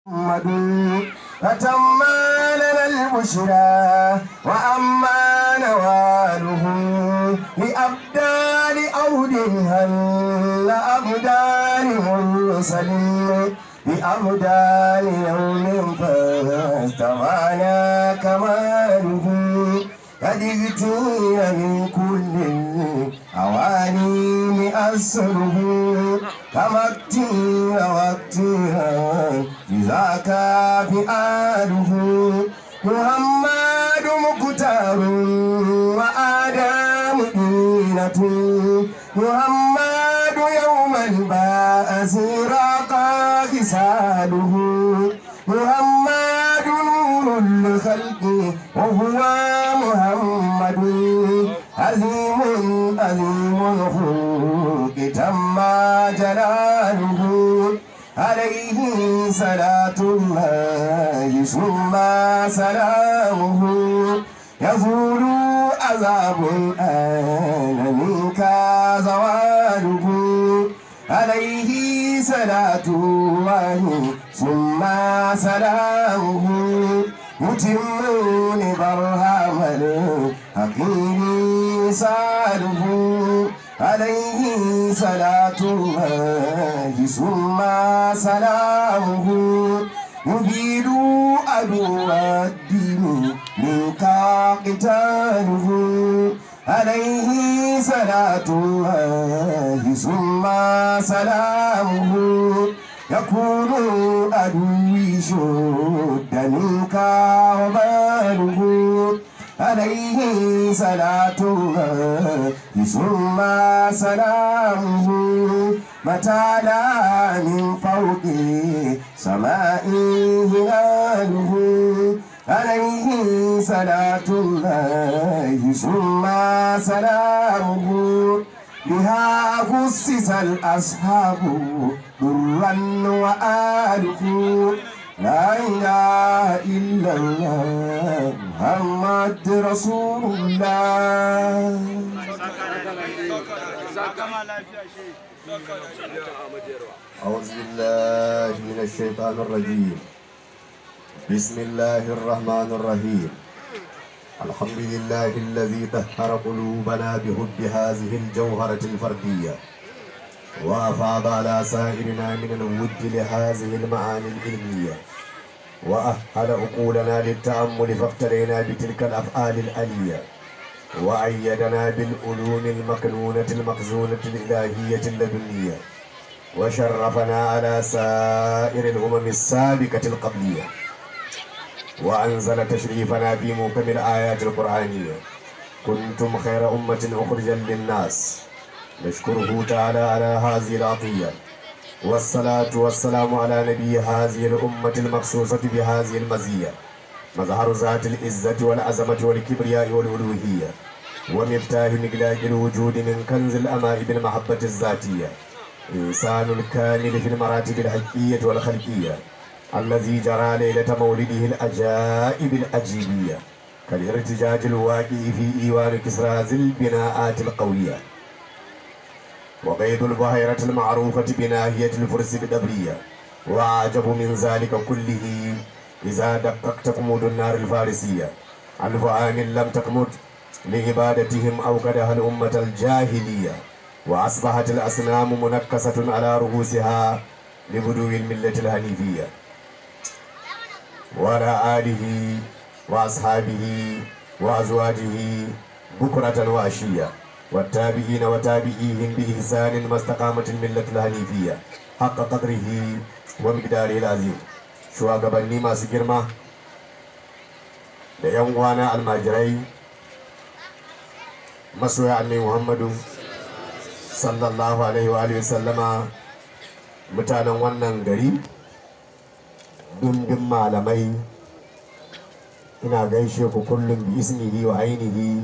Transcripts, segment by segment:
محمد فتم لنا البشرى وأما نواله لأبدال أود هل أبدال مرسلين بأبدال يوم فاستوانا كماله قد اغتيل من كل الأواني أسره كما اغتيل واغتيل ذاك فئاله محمد مختار وآدم دينة محمد يوم الباس راقى خصاله محمد نور الخلق وهو محمد عظيم عظيم الخلق تم جلاله عليه صلاة الله ثم سلامه يزول عذاب الآن منك زواله عليه صلاة الله ثم سلامه يتمون برهام الحقير ساله عليه صلاة الله ثم سلامه يبيد عدو الدين منك قتاله عليه صلاة الله ثم سلامه يكون عدوي شد منك وباله عليه صلاة الله ثم سلامه متى لا من فوق سمائه هلاله عليه صلاة الله ثم سلامه بها خصص الأصحاب ضرا وآله لا إله إلا الله محمد رسول الله. أعوذ بالله من الشيطان الرجيم. بسم الله الرحمن الرحيم. الحمد لله الذي طهر قلوبنا بحب هذه الجوهرة الفردية وأفاض على سائرنا من الود لهذه المعاني العلمية وأهل عقولنا للتأمل فاقترينا بتلك الأفعال الألية وأيدنا بالعلوم المكنونة المخزونة الإلهية اللدنية وشرفنا على سائر الأمم السابقة القبلية وأنزل تشريفنا في محكم الآيات القرآنية. كنتم خير أمة أخرجا للناس نشكره تعالى على هذه العطية والصلاة والسلام على نبي هذه الأمة المخصوصة بهذه المزية مظهر ذات العزة والعظمة والكبرياء والألوهية ومفتاح مغلاق الوجود من كنز الأماء بالمحبة الذاتية إنسان الكامل في المراتب الحقية والخلقية الذي جرى ليلة مولده العجائب العجيبية كالارتجاج الواقع في إيوان كسرى ذي البناءات القوية وقيد البحيرة المعروفة بناهية الفرس الدبرية. وأعجب من ذلك كله إذا دققت قمود النار الفارسية 1000 عام لم تقمد لعبادتهم أوقدها الأمة الجاهلية وأصبحت الأصنام منكسة على رؤوسها لبدو الملة الحنيفية وعلى آله وأصحابه وأزواجه بكرة وعشية والتابعين وتابعيهم بإحسان ما استقامت الملة الحنيفية حق قدره ومقداره العظيم. shugabanni masu girma da 'yan uwana almajirai masoya annabi Muhammadu sallallahu alaihi wa sallama, mutanen wannan gari, dundun malamai, ina gaishe ku kullum bi ismihi wa ainihi,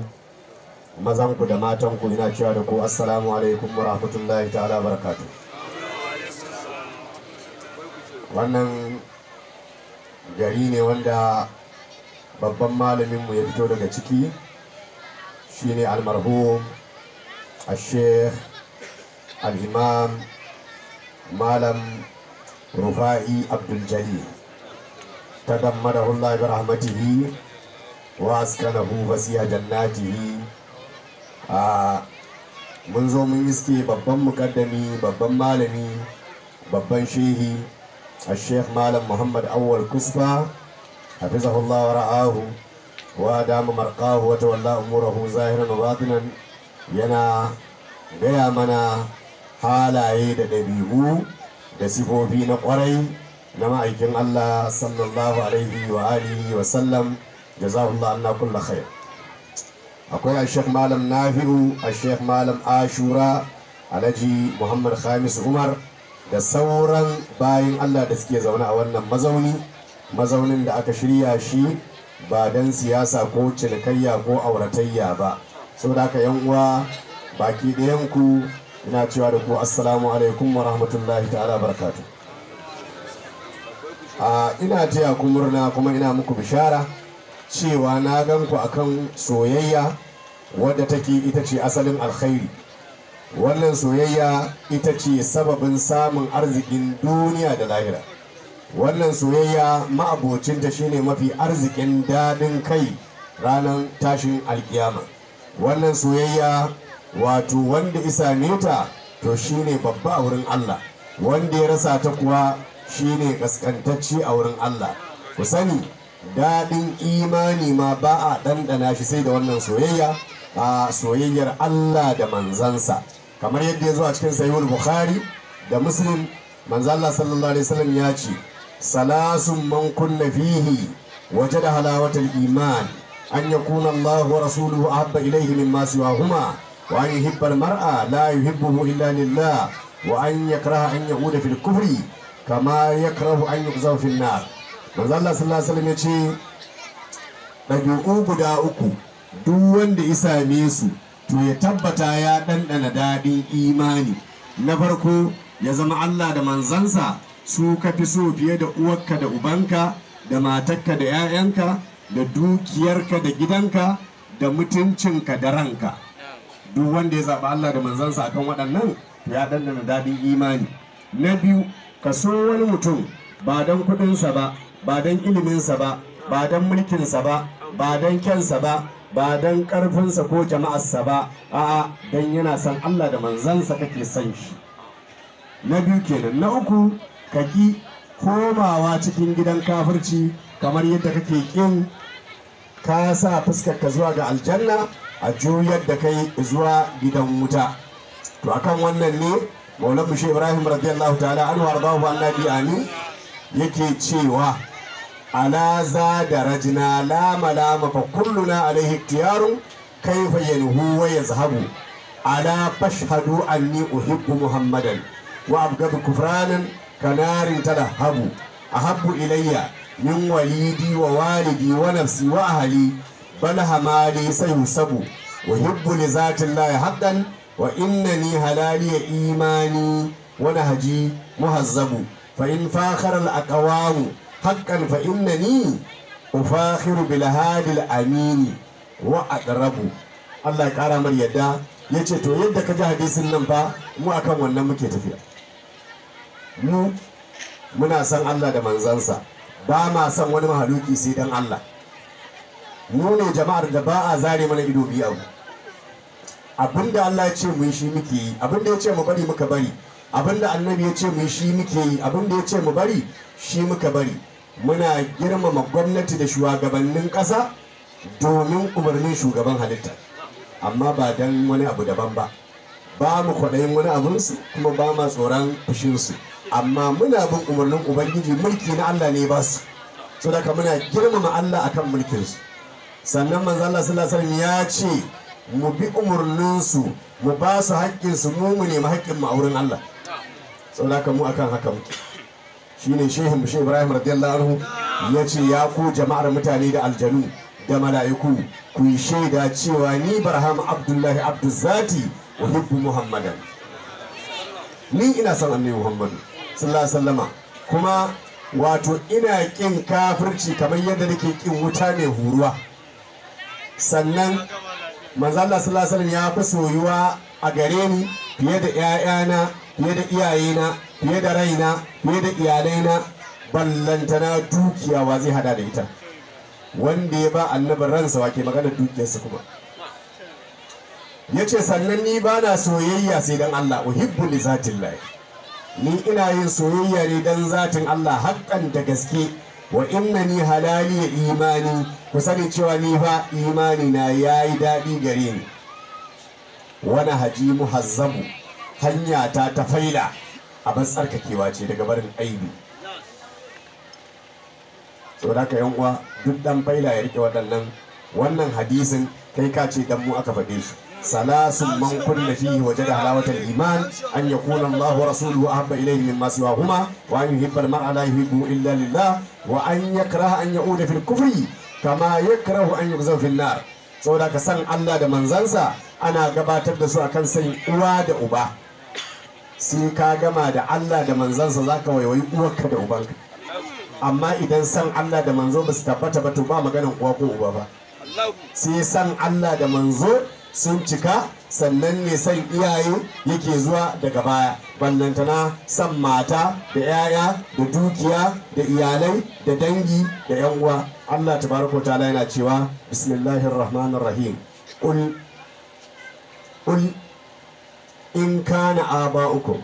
mazanku da matanku, ina cewa da ku assalamu alaikum wa rahmatullahi ta'ala barakatuh. Wannan gari ne wanda babban malaminmu ya fito daga ciki, shine almarhum Sheikh الإمام مالم رفاعي عبد الجليل تغمده الله برحمته واسكنه فسيح جناته. mun zo mun iske babban mukaddami, babban malami, babban shehi Sheikh Malam Muhammad Awwal Kusfa hafizahullah wa ra'ahu wa dama marqahu wa tawalla umurahu zahiran wa batinan, yana gaya mana halaye da ɗabi'u da sifofi na ƙwarai na ma'aikin Allah sallallahu alaihi wa alihi wa sallam. jazahullah anna kulla khair. akwai Sheikh Malam Nafi'u, Sheikh Malam Ashura, Alhaji Muhammad Khamis Umar da sauran bayin Allah da suke zaune a wannan mazaunin da aka shirya shi ba don siyasa ko cinikayya ko auratayya ba. saboda haka yan uwa baki ɗayan ku ina cewa da ku assalamu alaikum wa rahmatullahi ta'ala barakatuh. ina taya ku murna kuma ina muku bishara cewa na gan ku akan soyayya wadda take ita ce asalin alkhairi. wannan soyayya ita ce sababin samun arzikin duniya da lahira. wannan soyayya ma'abocinta shine mafi arzikin daɗin kai ranar tashin alkiyama. wannan soyayya wato wanda isa ta to shine babba a wurin Allah, wanda ya rasa ta kuwa shine kaskantacce a wurin Allah. ku sani daɗin imani ma ba a ɗanɗana shi sai da wannan soyayya, a soyayyar Allah da manzansa, kamar yadda ya zo a cikin sahihul Bukhari da Muslim. manzo Allah sallallahu alaihi wasallam ya ce salasun man kunna fihi wajada halawatal iman an yakuna Allah wa rasuluhu ahabba ilayhi mimma siwahuma wa an yuhibba al-mar'a la yuhibbuhu illa lillah wa an yakraha an yauda fil kufri kama yakrahu an yuqzafa fil nar. manzo Allah sallallahu alaihi wasallam ya ce ɗabi'u guda uku duk wanda ya same su to ya tabbata ya ɗanɗana daɗin imani. na farko ya zama Allah da manzansa su ka fi so fiye da uwarka da ubanka da matarka da 'ya'yanka da dukiyarka da gidanka da mutuncinka da ranka. duk wanda ya zaɓi Allah da manzansa akan waɗannan to ya ɗanɗana daɗin imani. na biyu ka so wani mutum ba don kuɗinsa ba, ba don iliminsa ba, ba don mulkinsa ba, ba don kyansa ba, ba don ƙarfinsa ko jama'arsa ba, a'a don yana son Allah da manzansa kake son shi. na biyu kenan. na uku ka ki komawa cikin gidan kafirci kamar yadda kake kin ka sa fuskarka zuwa ga aljanna a juyar da kai zuwa gidan wuta. to akan wannan ne Maulana Sheikh Ibrahim radiyallahu ta'ala anhu warḍahu annabi amin yake cewa ala za da rajina lama lama fa kulluna alaihi iktiyarun kaifa yanhu wa yazhabu ala fashhadu anni uhibbu muhammadan wa abghadu kufranan kanarin tadahhabu ahabbu ilayya min walidi wa walidi wa nafsi wa ahli bal hamali sayusabu uhibbu li zati llahi haqqan wa innani halali imani wa nahji muhazzabu fa in fakhara al aqwamu haqqan fa innani ufakhiru bil hadi al amini wa aqrabu. Allah ya kara mar yadda yace to yadda ka ji hadisin nan fa mu akan wannan muke tafiya. mu muna san Allah da manzansa, ba ma san wani mahaluki sai dan Allah. mu ne jama'ar da ba a zare mana ido biyu abu. abinda Allah ya ce mu yi shi muke yi, abinda ya ce mu bari muka bari, abinda annabi ya ce mu yi shi muke yi, abinda ya ce mu bari shi muka bari. muna girmama gwamnati da shugabannin ƙasa domin umarnin shugaban halitta, amma ba dan wani abu daban ba. ba mu kwaɗayin wani abinsu kuma ba ma tsoron fushinsu, amma muna bin umarnin ubangiji. mulki na Allah ne ba su, so daga muna girmama Allah akan mulkinsu. sannan manzo Allah sallallahu alaihi wasallam ya ce mu bi umarninsu, mu ba su haƙƙinsu, mu nemi haƙƙin mu a wurin Allah. so daga mu akan haka muke. shine shehin Sheikh Ibrahim radiyallahu anhu ya ce ya ku jama'ar mutane da aljanu da mala'iku ku yi shaida cewa ni Barham Abdullahi Abdulzati uhibbu Muhammadan. ni ina son annabi Muhammadu sallallahu alaihi wasallama, kuma wato ina kin kafirci kamar yadda nake kin wuta mai huruwa. sannan manzo Allah sallallahu alaihi wasallam ya fi soyuwa a gare ni fiye da ƴaƴana, fiye da iyayena, fiye da raina, fiye da iyalaina, ballantana dukiya wa zai hada da ita. Wanda ya ba annabin ransa wake magana dukiyarsa kuma. Yace sannan ni ba na soyayya sai dan Allah, uhibbu li zatillah, ni ina yin soyayya ne dan zatin Allah haƙƙan da gaske. Wa innani halali imani, ku sani cewa ni fa imani na yayi daɗi gare ni. Wani haji muhazzabu, hanya ta faila a ban tsarkakewa ce daga barin aibi. Saboda haka yan uwa duk dan faila ya rike wannan hadisin kai ka ce dan mu aka faɗe shi. Salasun man kunna fihi wajada halawatal iman an yakuna Allah wa rasuluhu ahabba ilayhi mimma siwahuma wa an yuhibba al-mar'a la yuhibbu illa lillah wa an yakraha an ya'uda fil kufri kama yakrahu an yughza fil nar. Saboda ka san Allah da manzansa ana gabatar da su akan san uwa da uba. Sai ka gama da Allah da manzansa zaka waiwayi uwarka da ubanka. Amma idan san Allah da manzo ba su tabbata ba to ba maganar uwa ko uba ba. Sai san Allah da manzo sun cika sannan ne san iyaye yake zuwa daga baya. Ballantana san mata da 'ya'ya da dukiya da iyalai da dangi da 'yan uwa. Allah tabaraka ta'ala yana cewa bismillahir rahmanir rahim qul in kana aba'ukum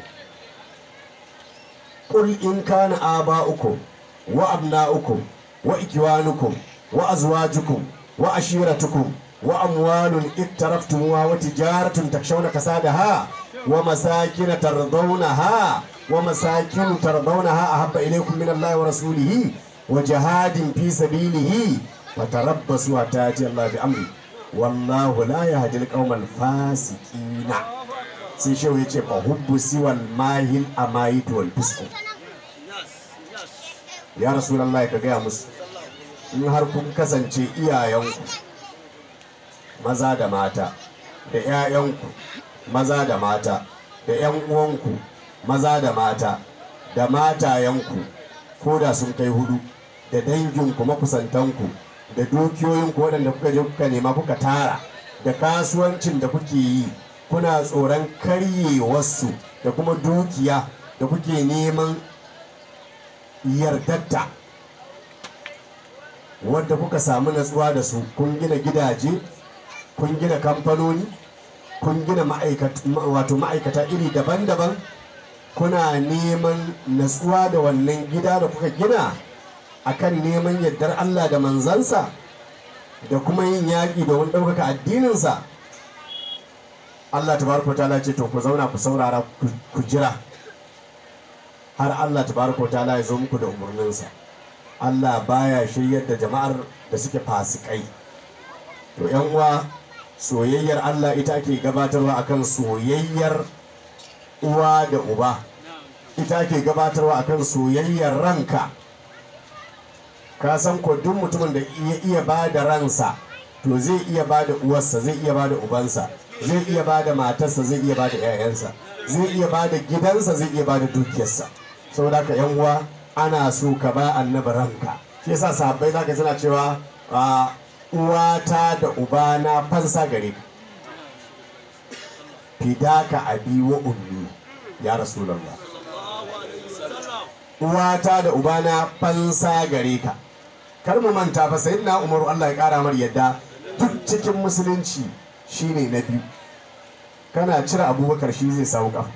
wa abna'ukum wa ikwanukum wa azwajukum wa ashiratukum wa amwalun iktaraftumuha wa tijaratun takshawna kasadaha wa masakin tardawnaha ahabba ilaykum min Allahi wa rasulihi wa jihadin fi sabilihi fatarabbasu hatta yati Allah bi amri wallahu la yahdi al-qawmal fasiqina. Sai shehu yace fa hubbu siwal mahil amayit wal fisq. Ya rasulullahi ka gaya musu in har kun kasance iyayenku maza da mata da 'ya'yanku maza da mata da 'yan uwanku maza da mata da matayenku ko da sun kai 4 da danginku makusantanku da dukiyoyinku waɗanda kuka je kuka nema kuka tara da kasuwancin da kuke yi kuna tsoron karyewarsu da kuma dukiya da kuke neman yardatta wadda kuka samu natsuwa da su. Kun gina gidaje, kun gina kamfanoni, kun gina ma'aikata iri daban-daban, kuna neman natsuwa da wannan gida da kuka gina akan neman yardar Allah da manzansa da kuma yin yaƙi domin ɗaukaka addininsa. Allah tabaraka wa ta'ala ce to ku zauna ku saurara ku jira har Allah tabaraka wa ta'ala ya zo muku da umarninsa. Allah baya shiryar da jama'ar da suke fasikai. To yan uwa, soyayyar Allah ita ake gabatarwa akan soyayyar uwa da uba, ita ake gabatarwa akan soyayyar ranka. Ka san ko duk mutumin da ya iya ba da ransa to zai iya ba da uwarsa, zai iya ba da ubansa, zai iya ba da matarsa, zai iya ba da 'ya'yansa, zai iya ba da gidansa, zai iya ba da dukiyarsa. Saboda haka yan uwa ana so ka ba annabi ranka. Shi yasa sahabbai zaka suna cewa uwata da ubana fansa gare ka, fidaka abi wa ummi ya rasulullah. Uwata da ubana fansa gare ka. Kar mu manta fa sayyidina Umaru Allah ya kara mar yadda duk cikin musulunci shine na biyu. Kana cire Abubakar shi zai samu kafa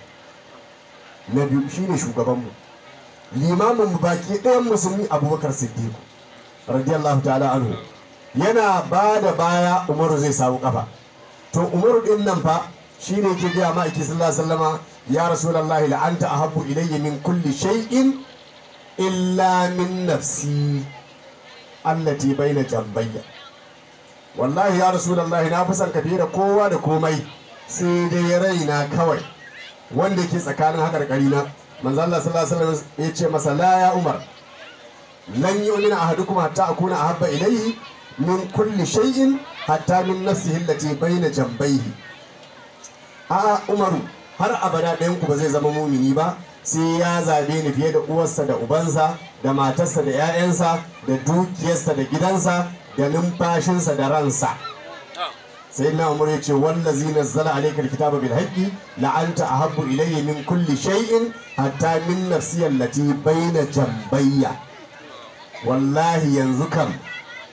na biyu, shine shugabanmu, limamin mu baki ɗayan musulmi Abubakar Siddiq radiyallahu ta'ala anhu. Yana ba da baya Umaru zai samu kafa. To Umaru din nan fa shine yake gaya ma'aiki sallallahu alaihi wasallama ya rasulullahi la anta ahabbu ilayya min kulli shay'in illa min nafsi allati baina jambayya. Wallahi ya rasulullahi na fi son ka fiye da kowa da komai sai dai raina kawai wanda ke tsakanin hakarkari na. Manzo Allah sallallahu alaihi wasallam ya ce masa la ya Umar lan yu'mina ahadukum hatta akuna ahabba ilayhi min kulli shay'in hatta min nafsihi allati baina jambayhi. A Umaru, har abada ɗayan ku ba zai zama mumini ba sai ya zabe ni fiye da uwarsa da ubansa da matarsa da 'ya'yansa da dukiyarsa da gidansa da numfashinsa da ransa. sayyidina Umar yace wallazi nazzala alayka alkitaba bil haqqi la anta ahabbu ilayya min kulli shay'in hatta min nafsi allati bayna jambayya. Wallahi yanzu kam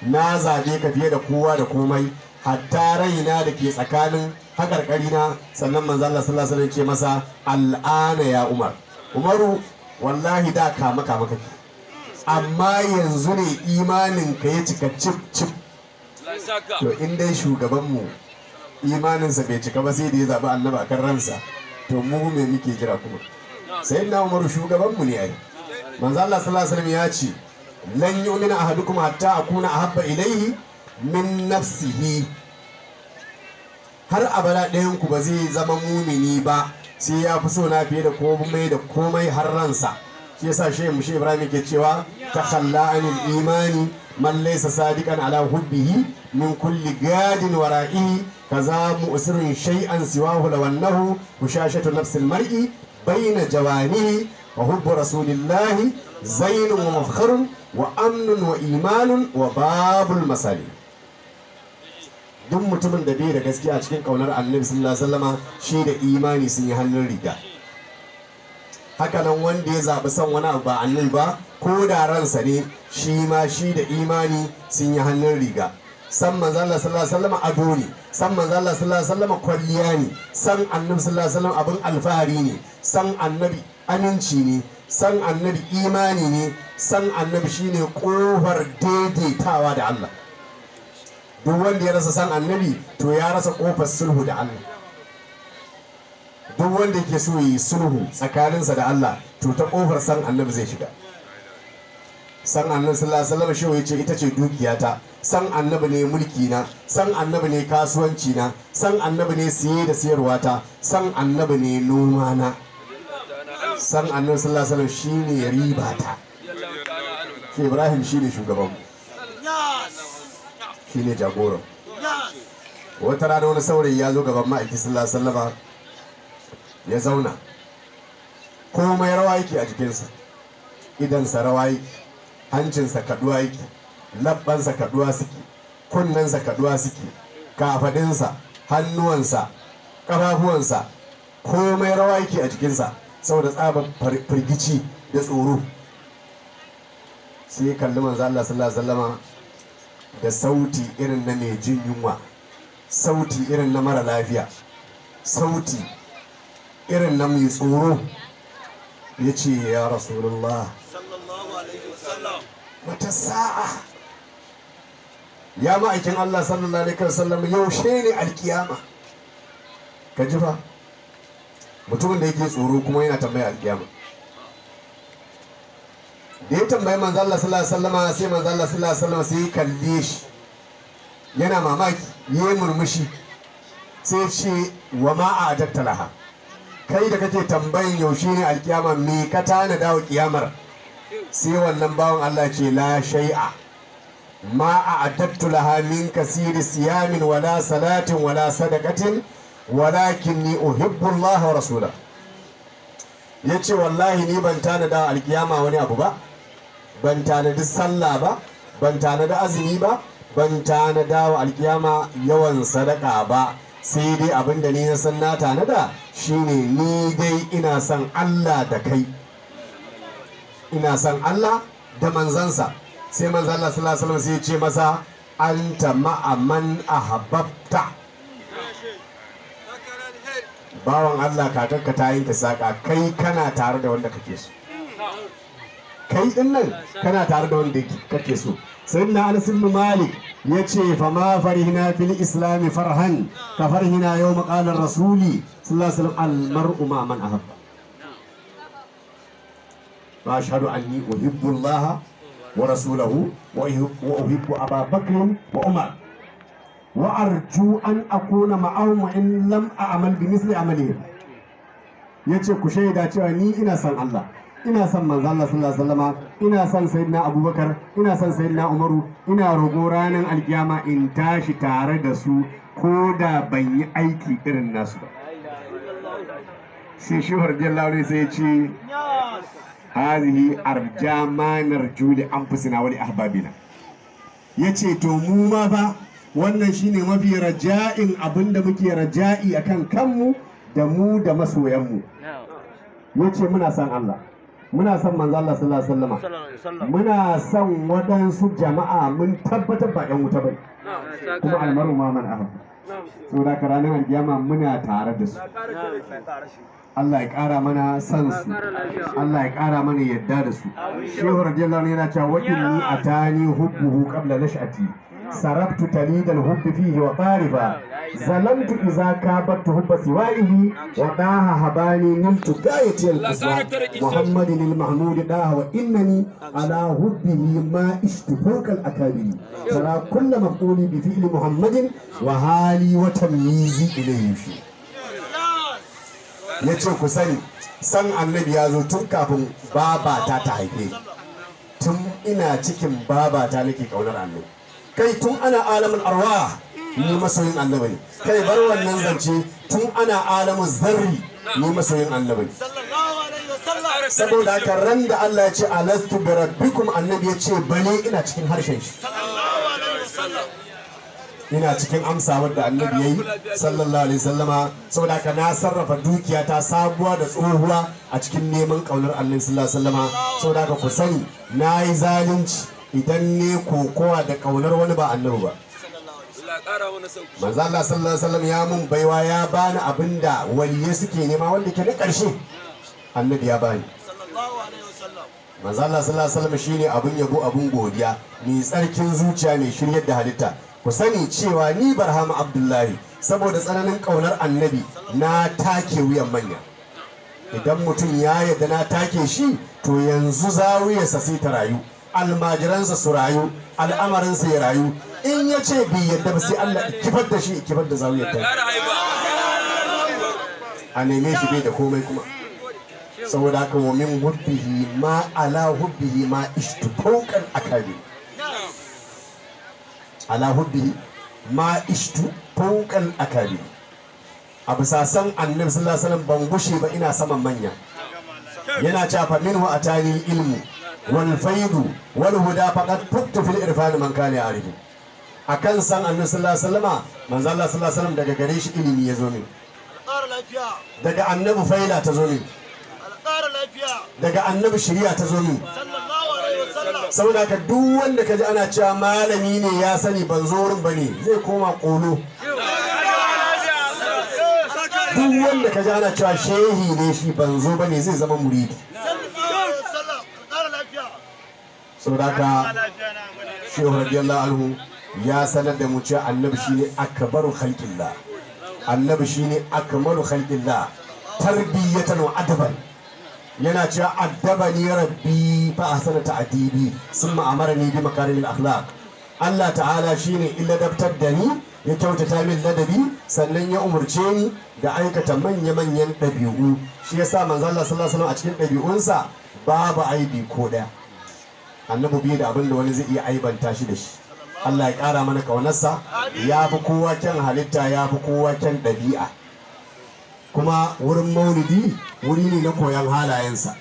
na zabe ka fiye da kowa da komai, hatta raina da ke tsakanin haƙarƙarina. Sannan manzo Allah sallallahu alaihi wasallam ce masa al'ana ya Umar. Umaru wallahi da kama kake, amma yanzu ne imanin ka ya cika cip cip. To in dai shugabanmu imaninsa bai cika ba sai da ya zaɓi annabi akan ransa, to mu me muke jira kuma? Sayyidina Umaru shugabanmu ne ai. Manzo Allah sallallahu alaihi wasallam ya ce lan yu'mina ahadukum hatta akuna ahabba ilayhi min nafsihi. Har abada ɗayan ku ba zai zama mumini ba sai ya fi so na fiye da komai har ransa. Shi yasa Sheikh Ibrahim ke cewa takhalla anil imani man laysa sadiqan ala hubbihi min kulli gadin wara'i kaza mu'sirun shay'an siwahu lawannahu hushashatu nafsil mar'i bayna jawanihi wa hubbu rasulillahi zainun wa mafkharun wa amnun wa imanun wa babul masali. Duk mutumin da bai da gaskiya cikin kaunar annabi sallallahu alaihi wasallama shi da imani sun yi hannun riga. Haka nan wanda ya zaɓi son wani abu ba annabi ba, ko da ransa ne, shi ma shi da imani sun yi hannun riga. San manzo Allah sallallahu alaihi wasallam ado ne, san manzo Allah sallallahu alaihi wasallam kwalliya ne, san annabi sallallahu alaihi wasallam abin alfahari ne, san annabi aminci ne, san annabi imani ne, san annabi shine kofar daidaitawa da Allah. Duk wanda ya rasa san annabi to ya rasa kofar sulhu da Allah. Duk wanda yake so yi sulhu tsakaninsa da Allah to ta kofar san annabi zai shiga. San annabi sallallahu alaihi wasallam shi yace ita ce dukiyata, san annabi ne mulki na, san annabi ne kasuwanci na, san annabi ne siye da siyarwa ta, san annabi ne noma na, san annabi sallallahu alaihi wasallam shine riba ta. Shi Ibrahim shine shugaban mu, shine jagoran. Wata rana wani saurayi ya zo gaban ma'aiki sallallahu alaihi wasallam ya zauna, komai rawa yake a jikinsa, idansa rawa yake, hancinsa kaduwa yake, labbansa kaduwa suke, kunnensa kaduwa suke, kafadinsa, hannuwansa, kafafuwansa, komai rawa yake a jikinsa saboda tsabar firgici da tsoro. Sai kalli manzo Allah sallallahu alaihi wasallama da sauti irin na mai jin yunwa, sauti irin na mara lafiya, sauti irin na mai tsoro. Ya ce ya Rasulullah wata sa'a, ya ma'aikin Allah sallallahu alaihi wasallam yaushe ne alkiyama? Ka ji fa mutumin da yake tsoro kuma yana tambaya alkiyama. Da ya tambayi manzo Allah sallallahu alaihi wasallam sai manzo Allah sallallahu alaihi wasallam sai kalle shi yana mamaki, yayi murmushi sai ce wa ma a'adatta laha, kai da kake tambayin yaushe ne alkiyama me ka tana dawo kiyamar? Sai wannan bawan Allah ce la shay'a ma a'adattu laha min kasiri siyamin wala salatin wala sadaqatin walakinni uhibbu Allah wa rasulahu. Yace wallahi ni ban tana dawo alkiyama wani abu ba, ban tana da sallah ba, ban tana da azumi ba, ban tana dawo alkiyama yawan sadaka ba, sai dai abinda ni na san na tanada shine ni dai ina son Allah da kai, ina son Allah da manzansa. Sai manzo Allah sallallahu alaihi wasallam sai ya ce masa anta ma'a man ahabbta. Bawan Allah kakarka ta yanke saka, kai kana tare da wanda kake so, kai din nan kana tare da wanda kake so. Sayyidina Anas ibn Malik yace fa ma farihna fil islam farhan ka farihna yawm qala rasuli sallallahu alaihi wasallam al mar'u ma man ahabba. Wa ashhadu anni uhibbu Allah wa rasulahu wa uhibbu Aba Bakr wa Umar wa arju an akuna ma'ahum in lam a'mal bi misli amalihim. Yace ku shaida cewa ni ina son Allah, ina son manzo Allah sallallahu alaihi wasallama, ina son sayyidina Abubakar, ina son sayyidina Umaru, ina rogo ranar alkiyama in tashi tare da su ko da ban yi aiki irin nasu ba. Sai shi radiyallahu anhu sai ya ce hazihi arja ma narju li anfusina wa li ahbabina. Yace to mu ma fa wannan shine mafi raja'in abinda muke raja'i akan kanmu da mu da masoyanmu. Yace muna son Allah, muna son manzo Allah sallallahu alaihi wasallam, muna son wadansu jama'a mun tabbatar ba ɗan wuta bai, kuma almaru ma man ahab. So da ranar alkiyama muna tare da su. Allah ya ƙara mana san su, Allah ya ƙara mana yadda da su. Shehu radiyallahu anhu yana cewa wa inni atani hubbuhu qabla nash'ati sarabtu talidal hubbi fihi wa tariba zalamtu idza kabattu hubba siwaihi wa daha habani niltu gayati al-qiswa muhammadin al-mahmud daha wa innani ala hubbihi ma ishtufuka al-akabiri tara kullu maquli bi fi'li muhammadin wa hali wa tamyizi ilayhi. Yace ku sani san annabi ya zo tun kafin babata ta haife, tun ina cikin babata nake kaunar annabi, kai tun ana alamin arwa ni masoyin annabi ne, kai bar wannan zance tun ana alamin zarri ni masoyin annabi ne. Saboda haka ran da Allah ya ce alastu bi rabbikum, annabi ya ce bane, ina cikin harshen shi, ina cikin amsawar da annabi yayi sallallahu alaihi wasallama. Saboda haka na sarrafa dukiya ta sabuwa da tsohuwa a cikin neman kaunar annabi sallallahu alaihi wasallama. Saboda haka ku sani nayi zalunci idan ne kokowa da kaunar wani ba annabi ba. Manzo Allah sallallahu alaihi wasallam ya mun baiwa, ya bani abinda waliyai suke nema wanda ke na karshe, annabi ya bani. Manzo Allah sallallahu alaihi wasallam shine abun yabo, abun godiya, mai tsarkin zuciya, mai shiryar da halitta. Ku sani cewa ni Barhama Abdullahi saboda tsananin kaunar annabi na take wuyan manya. Idan mutum ya yarda na take shi, to yanzu zawiyarsa sai ta rayu, almajiransa su rayu, al'amarinsa ya rayu. In ya ce bai yadda ba sai Allah kifar da shi, kifar da zawiyar ta, a neme shi bai da komai kuma. Saboda haka wa min hubbihi ma ala hubbihi ma ishtufukan akabi, ala hubbihi ma ishtufukan akabi. A bisa san annabi sallallahu alaihi wasallam ban gushe ba ina saman manya. Yana cewa fa minhu atani ilmu wal faidu wal huda faqad tuktu fil irfan man kana ya'rifu. Akan san annabi sallallahu alaihi wasallama, manzo Allah sallallahu alaihi wasallam daga gare shi ilimi ya zo min, daga annabi faila ta zo min, daga annabi shari'a ta zo min. Saboda haka duk wanda kaji ana cewa malami ne ya sani ban zo wurin bane, zai koma kolo. Duk wanda kaji ana cewa shehi ne shi ban zo bane, zai zama muridi. Saboda haka Shehu radiyallahu anhu ya sanar da mu cewa annabi shine akbaru khalqillah, annabi shine akmalu khalqillah tarbiyatan wa adaban. Yana cewa addabani rabbi fa ahsana ta'dibi summa amarani bi makarimil akhlaq. Allah ta'ala shine illa dabtar da ni, ya kyautata min ladabi, sannan ya umurce ni da aikata manya-manyan ɗabi'u. Shi yasa manzo Allah sallallahu alaihi wasallam a cikin ɗabi'unsa babu aibi ko ɗaya. Annabi bai da abin da wani zai iya aibanta shi da shi. Allah ya ƙara mana ƙaunarsa, ya fi kowa kyan halitta, ya fi kowa kyan ɗabi'a. Kuma wurin maulidi wuri ne na koyon halayensa.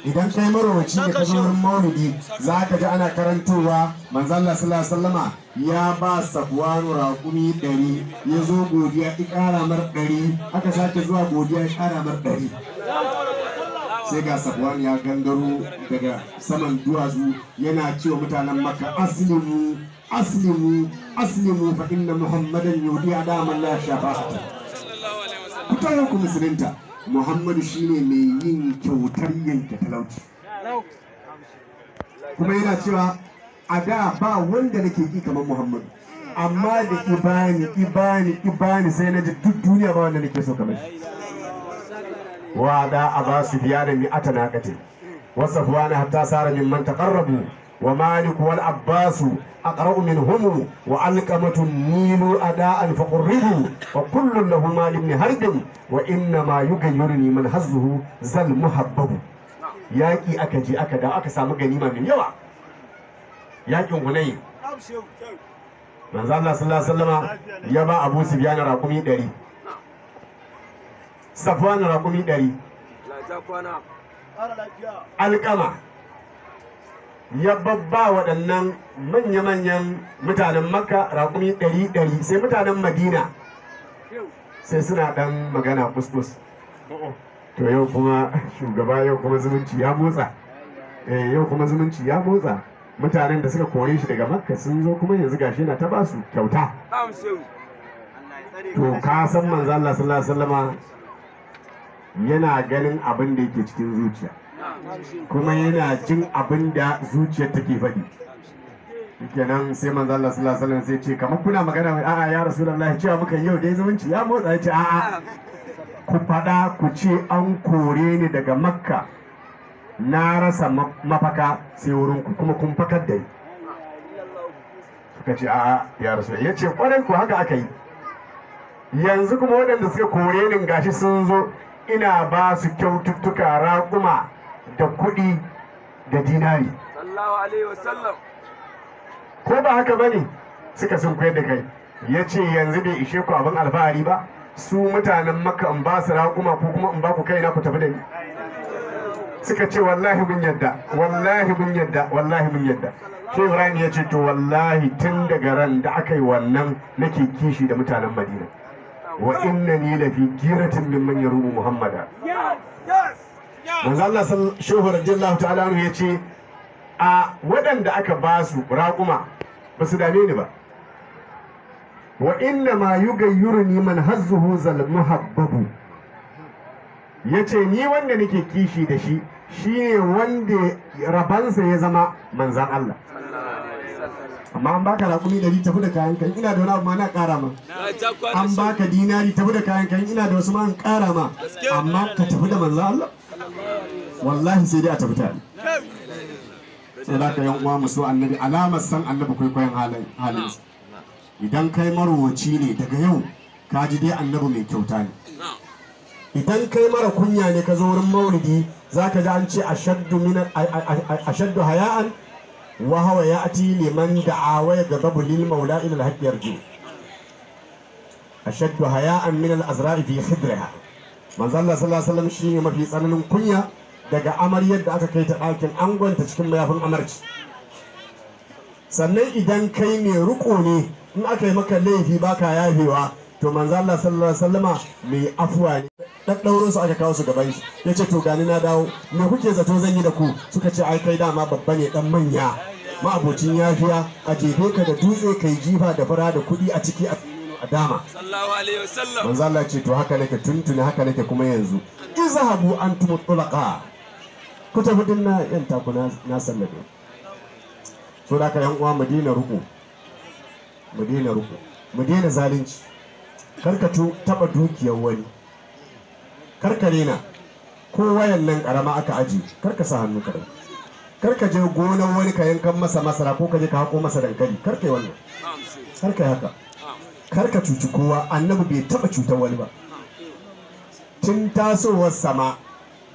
Idan kai marowaci da ka zo wurin maulidi, za ka ji ana karantowa manzo Allah sallallahu alaihi wasallama ya ba Safwanu raƙumi 100, ya zo godiya ya ƙara mar 100, aka sake zuwa godiya ya ƙara mar 100. Sai ga Safwan ya gangaro daga saman duwatsu yana cewa mutanen Makka, aslimu aslimu aslimu fa inna Muhammadan yudi adaman la shafa'ata. Ku tawo ku musulunta, Muhammadu shine mai yin kyautar yanke talauci. Kuma yana cewa a da ba wanda nake ki kamar Muhammadu, amma da ibani sai na ji duk duniya ba wanda nake so kamar shi. وعدا أبا سفيان 100 ناقة وصفوان حتى صار ممن تقربوا ومالك والعباس أقرأ منهم وألقمة النيل أداء فقربوا وكل له مال بن هرب وإنما يغيرني من حظه ذا المحبب. ياكي أكجي أكدا أكسام غنيمة من يوا ياكي هنين manzo Allah sallallahu alaihi wasallama ya ba Abu Sufyan raƙumi 100, Safwan raƙumi 100, alƙama ya babba waɗannan manya-manyan mutanen makka raƙumi 100 sai mutanen madina sai suna ɗan magana kuskus. To yau kuma shugaba, yau kuma zumunci ya motsa. Yau kuma zumunci ya motsa. Mutanen da suka kore shi daga makka sun zo kuma yanzu gashi na ta basu kyauta. To ka san manzo Allah sallallahu alaihi wasallama yana ganin abin da yake cikin zuciya, kuma yana jin abin da zuciyar take faɗi. Kenan sai manzo Allah sallallahu alaihi wasallam sai ce kamar kuna magana mai a'a ya rasulullahi cewa muka yau dai zumunci ya motsa. Ya ce a'a ku faɗa ku ce an kore ni daga makka na rasa mafaka sai wurin ku kuma kun fakar da ni. Suka ce a'a ya rasulullahi. Ya ce kwarai ku haka aka yi. Yanzu kuma waɗanda suka kore ni gashi sun zo ina ba su kyaututtuka raƙuma da kuɗi da dinari. Sallallahu alaihi wasallam. Ko ba haka bane suka sun koyar da kai. Ya ce yanzu bai ishe ku abin alfahari ba, su mutanen Makka in ba su raƙuma ko kuma in ba ku kaina ku tafi da ni. Suka ce wallahi mun yadda, wallahi mun yadda, wallahi mun yadda. Sheikh Ibrahim ya ce to wallahi tun daga ran da aka yi wannan nake kishi da mutanen Madina. Wa innani la fi giratin mimman yarumu Muhammada. Manzo Allah Shehu radiyallahu ta'ala anhu ya ce a waɗanda aka ba su raƙuma ba su dame ni ba. Wa inna ma yugayyiruni man hazzuhu zal muhabbabu. Yace ni wanda nake kishi da shi shine wanda rabansa ya zama manzan Allah. Amma an baka raƙumi 100 tafi da kayan kai, ina da wani abu ma na ƙara ma. An baka dinari tafi da kayan kai, ina da wasu ma an ƙara ma. Amma ka tafi da manzan Allah, wallahi sai dai a tafi tare. Sai da ka yan uwa musu annabi, alamar san annabi kwaikwayon halin. Idan kai marowaci ne daga yau ka ji dai annabi mai kyauta ne. Idan kai mara kunya ne ka zo wurin maulidi zaka ji an ce ashaddu haya'an wa hawa ya'ti liman da'a wa yaghabu lil maula ila al-haqq yarju. Ashaddu haya'an min al-azra'i fi khidriha. Manzo Allah sallallahu alaihi wasallam shine mafi tsananin kunya daga amaryar da aka kai ta ɗakin angonta cikin mayafin amarci. Sannan idan kai mai riko ne in aka yi maka laifi baka yafewa to manzo Allah sallallahu alaihi wasallama mai afuwa ne. Daddauro su aka kawo su gaban shi yace to gani na dawo, me kuke zato zan yi da ku? Suka ce ai kai dama babba ne dan manya ma abocin yafiya, a jefe ka da dutse kai jifa da fara da kudi a ciki a dama. Sallallahu alaihi wasallam. Manzo Allah ce to haka nake tuntuni, haka nake kuma yanzu. Izhabu antum tulaqa. Ku tafi din na yan taku na sallade. So da ka yan uwa mu dina ruku. Mu dina ruku. Mu dina zalunci. Karka taba dukiyar wani. Karka rena. Ko wayan nan karama aka aji, karka sa hannu ka. Karka je gonar wani ka yankan masa masara ko ka je ka hako masa dankali, karka yi wannan. Karka yi haka. Karka cuci kowa, annabi bai taba cutar wani ba. Tun tasowar sama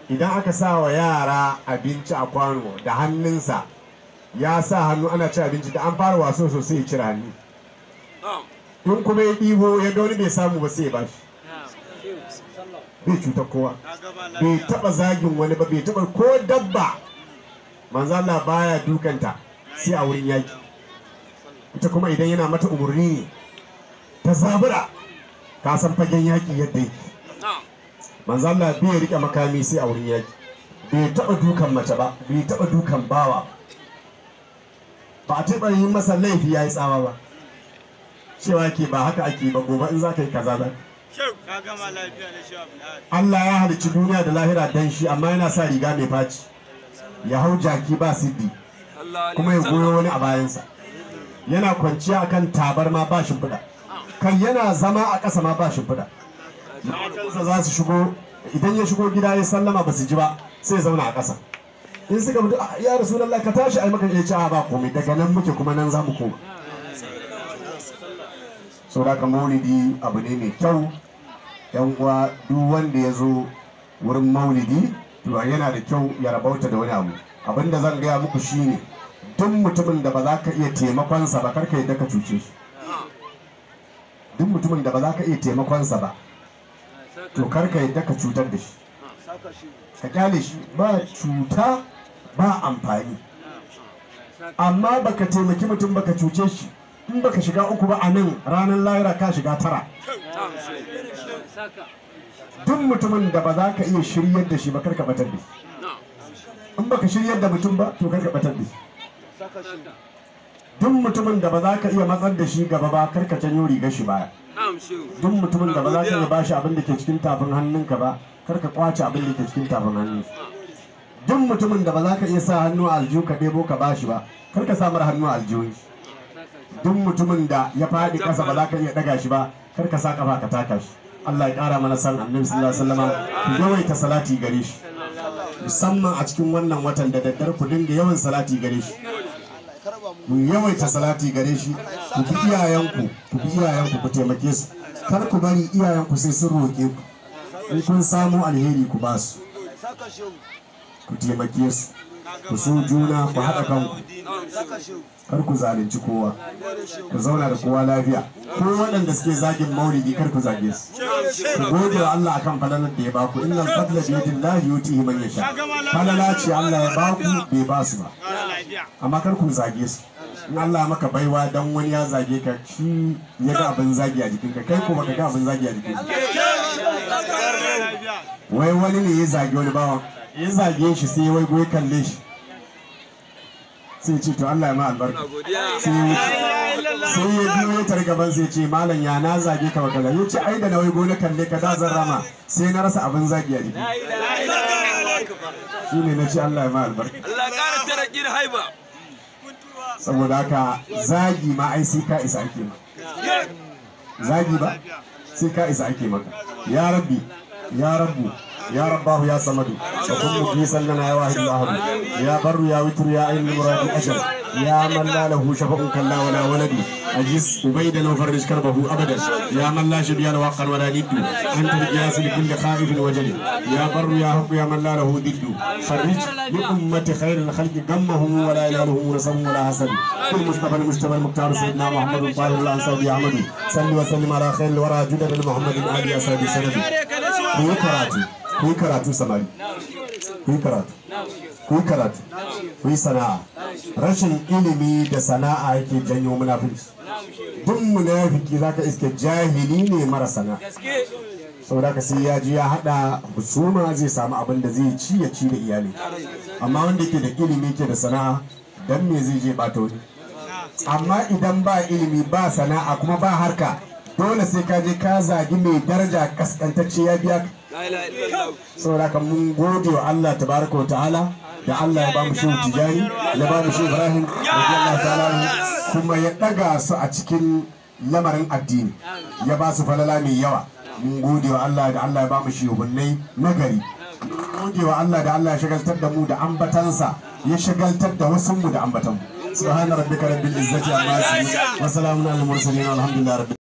idan aka sa wa yara abinci a kwano da hannunsa ya sa hannu ana ci abinci da an fara waso sosai ya cire hannu. In kuma ya ɗibo ya ga wani bai samu ba sai ya bashi. Bai cutar kowa, bai taba zagin wani ba, bai taba ko dabba. Manzo Allah baya dukanta sai a wurin yaki. Ita kuma idan yana mata umurni ne ta zabura, ka san fagen yaki yadda yake. Manzo Allah bai rike makami sai a wurin yaki. Bai taba dukan mace ba, bai taba dukan bawa. Ba a taba yin masa laifi yayi tsawa ba. Cewa ke ba haka ake ba, gobe in za ka yi kaza ba. Allah ya halicci duniya da lahira dan shi, amma yana sa riga mai faci ya hau jaki ba siddi kuma ya goyo wani a bayansa. Yana kwanciya akan tabarma ba shimfiɗa, kan yana zama a ƙasa ma ba shimfiɗa. Matansa za su shigo, idan ya shigo gida ya sallama ba su ji ba sai ya zauna a ƙasa. In suka mutu ya Rasulullah ka tashi ai maka ya ce a ba komai, daga nan muke kuma nan za mu koma. Saboda ka maulidi abu ne mai kyau. Yan uwa duk wanda ya zo wurin maulidi to yana da kyau ya rabauta da wani abu. Abinda zan gaya muku shine duk mutumin da ba za ka iya taimakonsa ba karka yadda ka cuce shi. Duk mutumin da ba za ka iya taimakonsa ba to karka yadda ka cutar da shi. Ka kyale shi, ba cuta ba amfani. amma baka taimaki mutum baka cuce shi, in baka shiga uku ba a nan ranar lahira ka shiga tara. Duk mutumin da ba za ka iya shiryar da shi ba karka batar da shi, in baka shiryar da mutum ba to karka batar da shi. Duk mutumin da ba za ka iya matsar da shi gaba ba karka canyo rigar shi baya. Duk mutumin da ba za ka iya bashi abin da ke cikin tafin hannunka ba karka kwace abin da ke cikin tafin hannun. Duk mutumin da ba za ka iya sa hannu a aljihu ka ɗebo ka bashi ba karka sa mara hannu a aljihu. Duk mutumin da ya faɗi ƙasa ba za ka iya ɗaga shi ba karka sa ƙafa ka taka shi. Allah ya ƙara mana san annabi sallallahu alaihi wasallam, ku yawaita salati gare shi, musamman a cikin wannan watan da daddare ku dinga yawan salati gare shi. Ku yawaita salati gare shi, ku bi iyayenku, ku taimake su, kar ku bari iyayenku sai sun roƙe ku. In kun samu alheri ku ba su, ku taimake su, ku so juna, ku haɗa kanku, kar ku zalunci kowa, ku zauna da kowa lafiya. Ko waɗanda suke zagin maulidi kar ku zage su, ku gode wa Allah akan falalar da ya baku. Innal fadla bi yadillahi yutihi man yasha. Falala ce Allah ya baku bai ba su ba, amma kar ku zage su. In Allah maka baiwa dan wani ya zage ka, shi ya ga abin zagi a jikinka, kai ko baka ga abin zagi a jikinka. Wai wani ne ya zage wani bawan, ya zage shi sai wai goyi kalle shi, sai ce to Allah ya ma albarka, sai ya biyo ya tare gaban sai ce malam ya na zage ka baka ya ce ai da na wai gona kalle ka da zan rama sai na rasa abin zagi a jiki. Shi ne na ce Allah ya ma albarka. Allah ƙara tarakin haiba. Saboda haka zagi ma ai sai ka isa ake maka, zagi ba sai ka isa ake maka. Ya rabbi ya rabbu يا رباه يا صمد وكن مخلصا لنا يا واحد الأحد يا بر يا وتر يا عين المراد الأجل يا من لا له شفق كلا ولا ولد أجز أبيدا وفرج كربه أبدا يا من لا شبيان واقا ولا ند أنت الجاس لكل خائف وجل يا بر يا حق يا من لا له ضد فرج لأمة خير الخلق غمه ولا يناله نصب ولا حسد كل مصطفى المجتبى المختار سيدنا محمد الطاهر الأنصاري أحمد صل وسلم على خير الورى جدد محمد آل أسد سند. Ku yi karatu samari, ku yi karatu, ku yi sana'a. Rashin ilimi da sana'a yake janyo munafici. Duk munafiki zaka iske jahili ne mara sana'a. Saboda ka sai ya ji ya haɗa husuma zai samu abin da zai ci ya ci da iyali. Amma wanda yake da ilimi yake da sana'a, dan me zai je ɓata wani? Amma idan ba ilimi ba sana'a kuma ba harka, dole sai ka je ka zagi mai daraja kaskantacce ya biya ka. Saboda haka mun gode wa Allah tabaraka wa ta'ala da Allah ya ba mu shehu Tijani, ya ba mu shehu Ibrahim radiyallahu ta'ala, kuma ya daga su a cikin lamarin addini, ya ba su falala mai yawa. Mun gode wa Allah da Allah ya ba mu shehunnai nagari. Mun gode wa Allah da Allah ya shagaltar da mu da ambatansa, ya shagaltar da wasu mu da ambatan mu. Subhana rabbika rabbil izzati amma yasifun wa salamun alal mursalin walhamdulillahi rabbil